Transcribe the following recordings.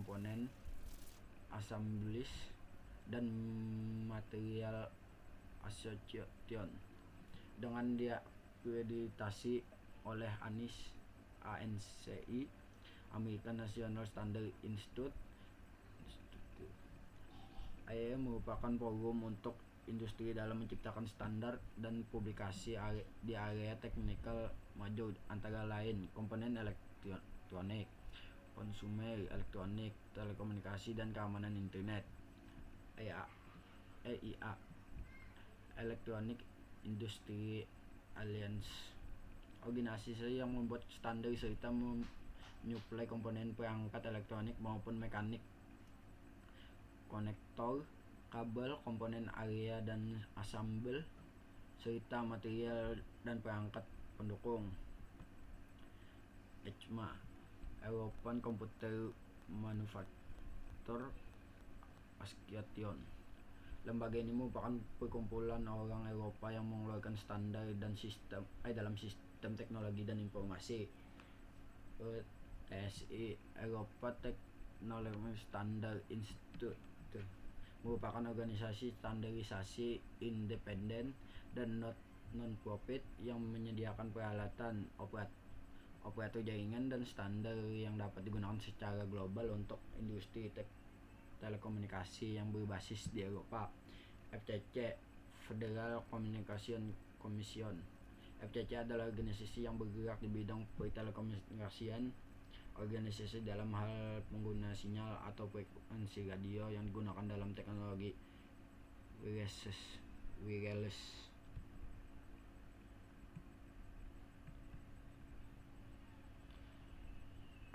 komponen, assemblies, dan material association. Dengan diakreditasi oleh ANSI, American National Standard Institute, ANSI merupakan forum untuk industri dalam menciptakan standar dan publikasi di area teknikal maju, antara lain komponen elektronik, konsumer elektronik, telekomunikasi, dan keamanan internet. EIA, Electronic Industry Alliance, organisasi yang membuat standar serta menyuplai komponen perangkat elektronik maupun mekanik, konektor, kabel, komponen area dan assemble, serta material dan perangkat pendukung. ECMA, European Computer Manufacturer Association. Lembaga ini merupakan perkumpulan orang Eropa yang mengeluarkan standar dan sistem dalam sistem teknologi dan informasi. TSI, Europa Technology Standard Institute, merupakan organisasi standarisasi independen dan non-profit yang menyediakan peralatan, operator jaringan, dan standar yang dapat digunakan secara global untuk industri telekomunikasi yang berbasis di Eropa. FCC, Federal Communication Commission. FCC adalah organisasi yang bergerak di bidang pertelekomunikasian. Organisasi dalam hal pengguna sinyal atau frekuensi radio yang digunakan dalam teknologi wireless.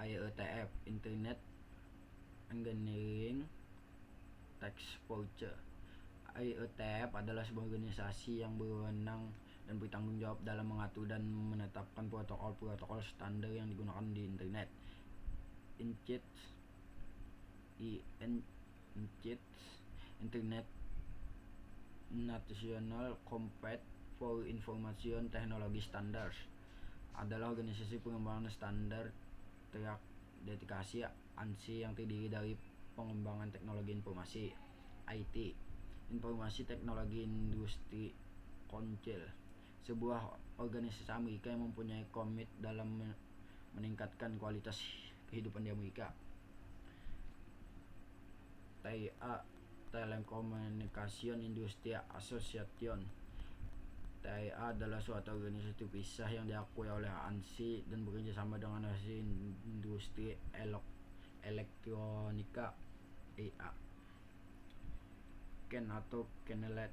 IETF, Internet Engineering Task Force. IETF adalah sebuah organisasi yang berwenang dan bertanggung jawab dalam mengatur dan menetapkan protokol standar yang digunakan di internet. Internet National Compact for Information Technology Standards adalah organisasi pengembangan standar terakreditasi ANSI yang terdiri dari pengembangan teknologi informasi (IT), Informasi Teknologi Industri Council, sebuah organisasi Amerika yang mempunyai komit dalam meningkatkan kualitas kehidupan di Amerika. TIA, Telecommunication Industry Association. TIA adalah suatu organisasi terpisah yang diakui oleh ANSI dan bekerja sama dengan Asosiasi Industri Elektronika (EIA). CAN atau CANELEC,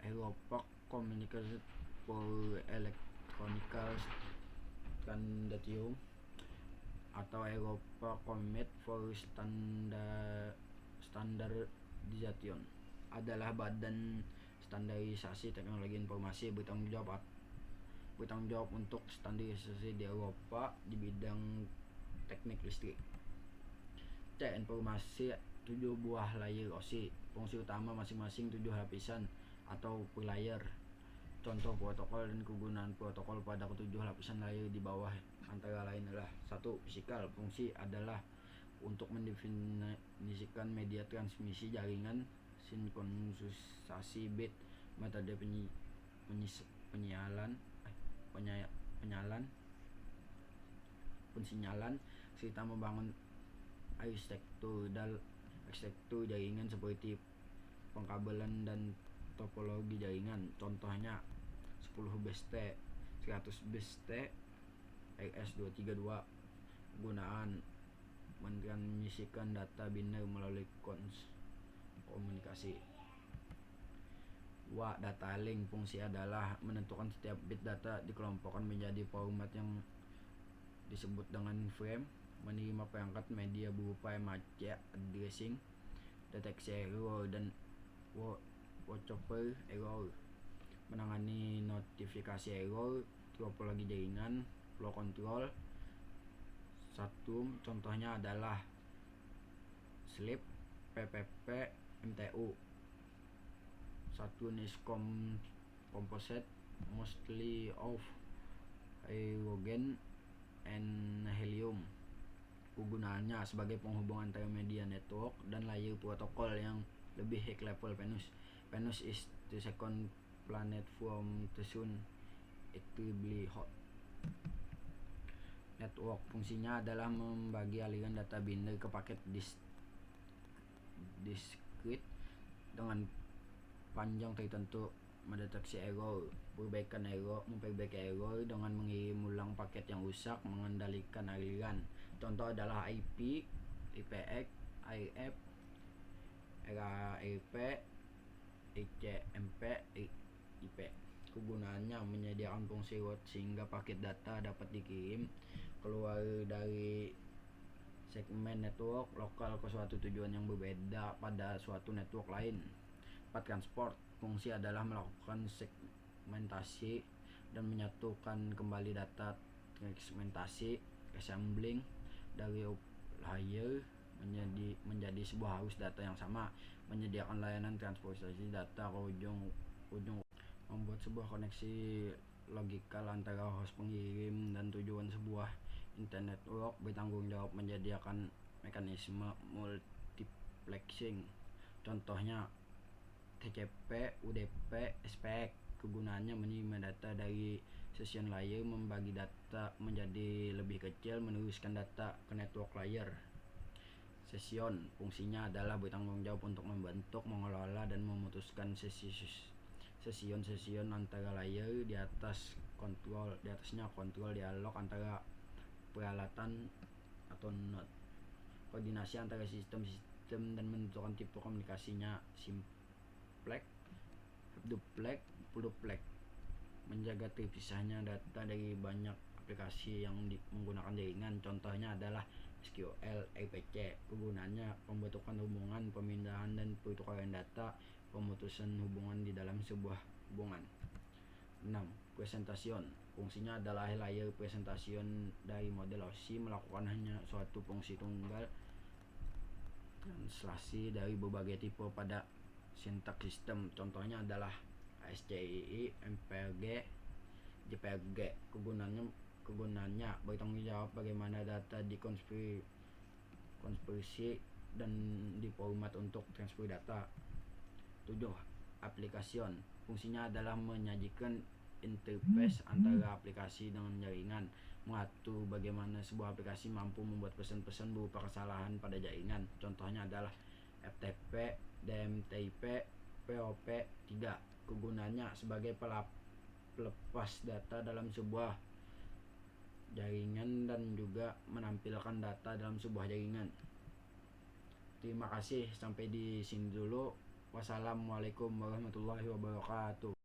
Europa Communication for Electronical Standardization atau Europa Committee for Standardization, adalah badan standarisasi teknologi informasi bertanggung jawab untuk standarisasi di Eropa di bidang teknik listrik. Informasi 7 buah layer OSI. Fungsi utama masing-masing 7 lapisan atau per layer. Contoh protokol dan kegunaan protokol pada ketujuh lapisan layer di bawah antara lain adalah: 1. Fisikal. Fungsi adalah untuk mendefinisikan media transmisi jaringan, sinkronisasi bit, metode pensinyalan, serta membangun arsitektur jaringan seperti pengkabelan dan topologi jaringan. Contohnya 10 BST, 100 BST, RS-232. Penggunaan mentransmisikan data biner melalui komunikasi. 2. Data link. Fungsi adalah menentukan setiap bit data dikelompokkan menjadi format yang disebut dengan frame, menerima perangkat media berupa MAC addressing, deteksi error dan voiceover error, menangani notifikasi error, topologi jaringan, flow control. 1 contohnya adalah SLIP, PPP, MTU. 1 niche composite mostly of hydrogen and helium. Kegunaannya sebagai penghubung antara media network dan layer protokol yang lebih high level. Venus is the second planet from the sun actively hot. Network fungsinya adalah membagi aliran data binder ke paket discrete dengan panjang tertentu, mendeteksi error, memperbaiki error dengan mengirim ulang paket yang rusak, mengendalikan aliran. Contoh adalah IP, IPX, IF, RARP, ICMP, IP. Kegunaannya menyediakan fungsi root sehingga paket data dapat dikirim keluar dari segmen network lokal ke suatu tujuan yang berbeda pada suatu network lain. 4. Transport. Fungsi adalah melakukan segmentasi dan menyatukan kembali data segmentasi assembling dari layer menjadi sebuah arus data yang sama, menyediakan layanan transportasi data ke ujung, membuat sebuah koneksi logikal antara host pengirim dan tujuan. Sebuah internet network bertanggung jawab menyediakan mekanisme multiplexing, contohnya TCP, UDP, SPX. Kegunaannya menerima data dari session layer, membagi data menjadi lebih kecil, meneruskan data ke network layer. Session fungsinya adalah bertanggung jawab untuk membentuk, mengelola, dan memutuskan session antara layer. Di atasnya kontrol dialog antara peralatan atau node, koordinasi antara sistem dan menentukan tipe komunikasinya, simplex, duplex, pluriplex, menjaga terpisahnya data dari banyak aplikasi yang menggunakan jaringan. Contohnya adalah SQL, RPC. Kegunaannya pembentukan hubungan, pemindahan dan pertukaran data, pemutusan hubungan di dalam sebuah hubungan. 6. Presentation. Fungsinya adalah layer presentation dari model OSI, melakukan hanya suatu fungsi tunggal, translasi dari berbagai tipe pada sintaks sistem. Contohnya adalah ASCII, MPG, JPG. Kegunaannya bertanggung jawab bagaimana data dikonversi dan diformat untuk transfer data. 7. Application. Fungsinya adalah menyajikan interface antara aplikasi dengan jaringan, mengatur bagaimana sebuah aplikasi mampu membuat pesan-pesan berupa kesalahan pada jaringan. Contohnya adalah FTP, DMTP, POP3. Kegunaannya sebagai pelepas data dalam sebuah jaringan dan juga menampilkan data dalam sebuah jaringan. Terima kasih, sampai di sini dulu. Wassalamualaikum warahmatullahi wabarakatuh.